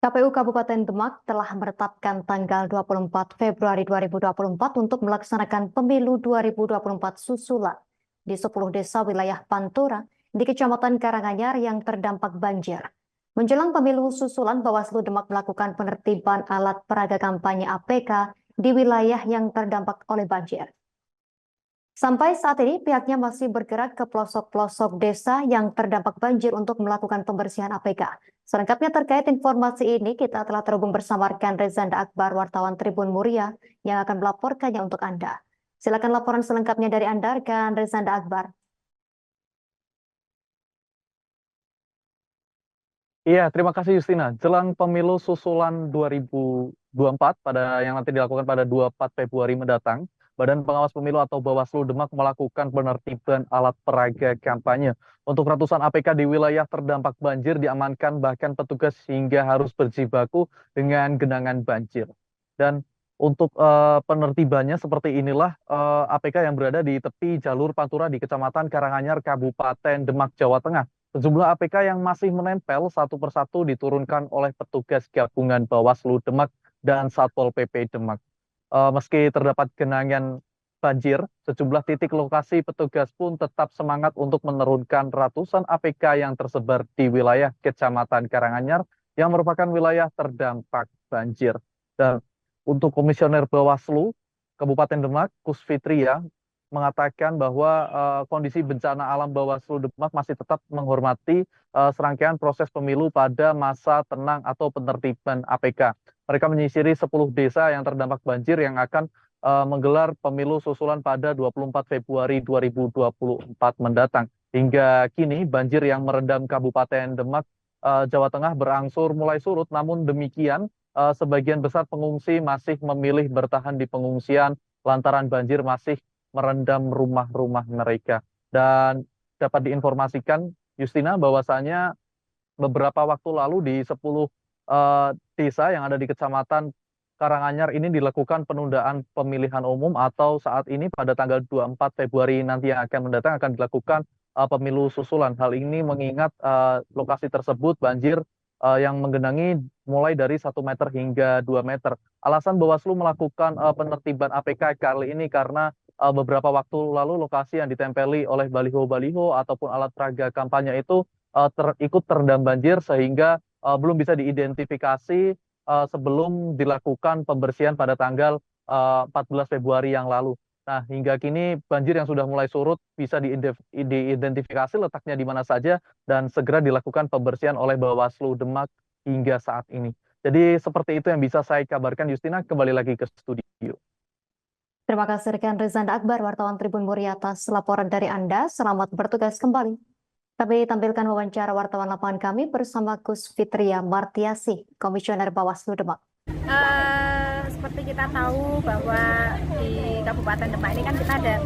KPU Kabupaten Demak telah menetapkan tanggal 24 Februari 2024 untuk melaksanakan pemilu 2024 susulan di 10 desa wilayah Pantura di Kecamatan Karanganyar yang terdampak banjir. Menjelang pemilu susulan, Bawaslu Demak melakukan penertiban alat peraga kampanye APK di wilayah yang terdampak oleh banjir. Sampai saat ini, pihaknya masih bergerak ke pelosok-pelosok desa yang terdampak banjir untuk melakukan pembersihan APK. Selengkapnya terkait informasi ini, kita telah terhubung bersama rekan Rezanda Akbar, wartawan Tribun Muria, yang akan melaporkannya untuk Anda. Silakan laporan selengkapnya dari Anda, rekan Rezanda Akbar. Iya, terima kasih Justina. Jelang pemilu susulan 2024 yang nanti dilakukan pada 24 Februari mendatang, Badan Pengawas Pemilu atau Bawaslu Demak melakukan penertiban alat peraga kampanye. Untuk ratusan APK di wilayah terdampak banjir diamankan, bahkan petugas hingga harus berjibaku dengan genangan banjir. Dan untuk penertibannya seperti inilah APK yang berada di tepi jalur Pantura di Kecamatan Karanganyar, Kabupaten Demak, Jawa Tengah. Sejumlah APK yang masih menempel satu persatu diturunkan oleh petugas gabungan Bawaslu Demak dan Satpol PP Demak. Meski terdapat genangan banjir, sejumlah titik lokasi petugas pun tetap semangat untuk menurunkan ratusan APK yang tersebar di wilayah Kecamatan Karanganyar yang merupakan wilayah terdampak banjir. Dan untuk Komisioner Bawaslu Kabupaten Demak, Kusfitria, mengatakan bahwa kondisi bencana alam Bawaslu Demak masih tetap menghormati serangkaian proses pemilu pada masa tenang atau penertiban APK. Mereka menyisiri 10 desa yang terdampak banjir yang akan menggelar pemilu susulan pada 24 Februari 2024 mendatang. Hingga kini banjir yang merendam Kabupaten Demak, Jawa Tengah berangsur mulai surut, namun demikian sebagian besar pengungsi masih memilih bertahan di pengungsian lantaran banjir masih merendam rumah-rumah mereka. Dan dapat diinformasikan, Justina, bahwasanya beberapa waktu lalu di 10 desa yang ada di Kecamatan Karanganyar ini dilakukan penundaan pemilihan umum, atau saat ini pada tanggal 24 Februari nanti yang akan mendatang akan dilakukan pemilu susulan. Hal ini mengingat lokasi tersebut banjir yang menggenangi mulai dari 1 meter hingga 2 meter. Alasan Bawaslu melakukan penertiban APK kali ini karena beberapa waktu lalu lokasi yang ditempeli oleh baliho-baliho ataupun alat peraga kampanye itu ikut terendam banjir sehingga belum bisa diidentifikasi sebelum dilakukan pembersihan pada tanggal 14 Februari yang lalu. Nah, hingga kini banjir yang sudah mulai surut bisa diidentifikasi letaknya di mana saja dan segera dilakukan pembersihan oleh Bawaslu Demak hingga saat ini. Jadi seperti itu yang bisa saya kabarkan, Justina. Kembali lagi ke studio. Terima kasih rekan Rezanda Akbar, wartawan Tribun Muria, atas laporan dari Anda. Selamat bertugas kembali. Kami tampilkan wawancara wartawan lapangan kami bersama Kusfitria Martiasi, Komisioner Bawaslu Demak. Seperti kita tahu bahwa di Kabupaten Demak ini kan kita ada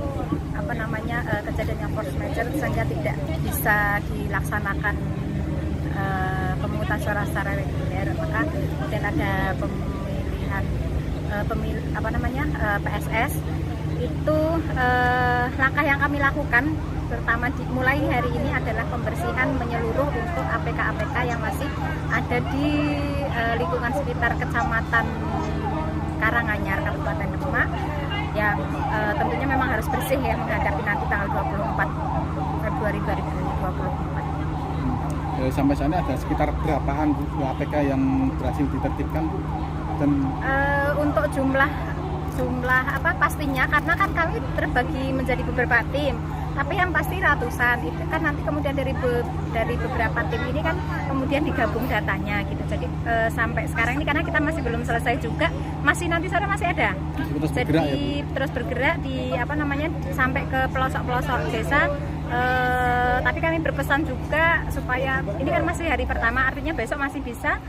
kejadian yang force majeure sehingga tidak bisa dilaksanakan pemungutan suara secara reguler, maka kemudian ada pemilihan PSS. Itu langkah yang kami lakukan pertama mulai hari ini adalah pembersihan menyeluruh untuk APK-APK yang masih ada di lingkungan sekitar Kecamatan Karanganyar, Kabupaten Demak, yang tentunya memang harus bersih ya menghadapi nanti tanggal 24 Februari 2024. Sampai saat ini ada sekitar berapaan APK yang berhasil ditertibkan, Bu? Dan untuk jumlah pastinya, karena kan kami terbagi menjadi beberapa tim, tapi yang pasti ratusan. Itu kan nanti kemudian dari beberapa tim ini kan kemudian digabung datanya gitu. Jadi sampai sekarang ini karena kita masih belum selesai juga, nanti sore masih ada. Terus bergerak di sampai ke pelosok-pelosok desa. Tapi kami berpesan juga supaya ini kan masih hari pertama, artinya besok masih bisa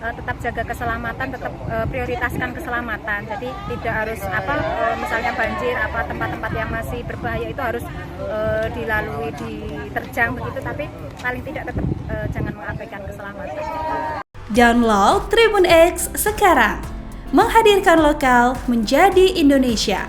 tetap jaga keselamatan, tetap prioritaskan keselamatan. Jadi tidak harus misalnya banjir tempat-tempat yang masih berbahaya itu harus dilalui, diterjang begitu, tapi paling tidak tetap jangan mengabaikan keselamatan. Download Tribun X sekarang, menghadirkan lokal menjadi Indonesia.